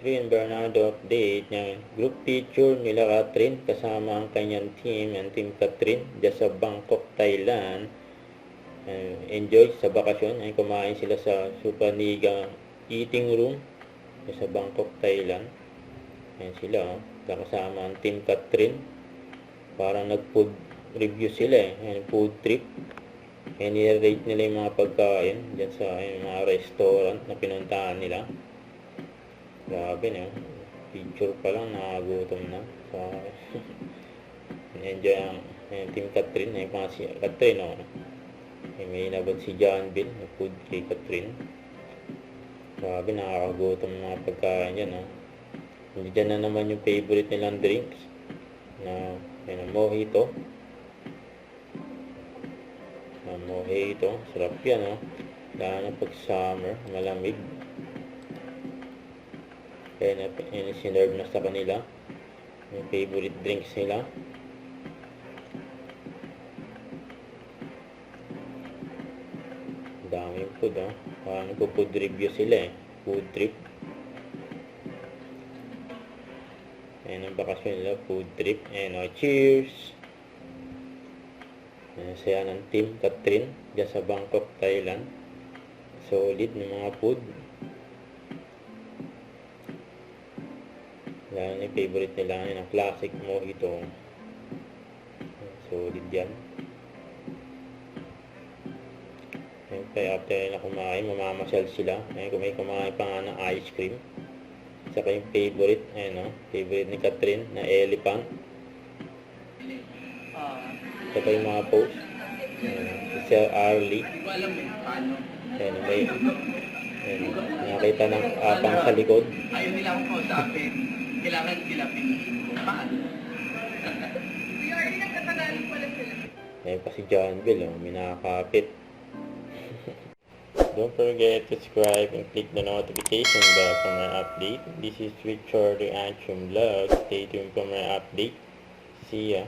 Catherine Bernardo update niya. Group picture nila Catherine kasama ang kanyang team, ang Team Catherine, dyan sa Bangkok, Thailand. Enjoy sa bakasyon. Ay kumain sila sa Supaniga Eating Room sa Bangkok, Thailand. Ayan sila, kasama ang Team Catherine. Parang nag-food review sila Ayan, food trip. Ayan, i-rate nila yung mga pagkain dyan sa mga restaurant na pinuntahan nila. Grabe na, picture pa lang nakagutom na. So, enjoy ang Team Catherine. Ay mga si Catherine, may inabot si John Bill na food kay Catherine. Grabe, nakakagutom ng mga pagkain dyan. Dyan na naman yung favorite nilang drinks na mojito. Mojito, sarap yan lalo na pag summer, malamig. Kaya sinerve na sa kanila yung favorite drinks nila. Daming food parang nagpo-food review sila food trip. Ayan ang bakasyon nila, food trip. Ayan cheers! Saya ng Team Catherine dyan sa Bangkok, Thailand. Solid ng mga food. Lalo na yung favorite nila ang classic mojito. Solid yan. Kaya after nila kumain, mamamasyal sila. Kung may kumain pa nga ng ice cream. Saka yung favorite, favorite ni Catherine na elephant. Saka yung mga post. Sir Arlie. Ayan, may nakita ng apang sa likod. Ayaw nila akong kausapin. Kailangan sila paano? Ayan pa si John Bill, may nakakapit. Don't forget to subscribe and click the notification bell for my update. This is Richard Reaction Vlog. Stay tuned for my update. See ya.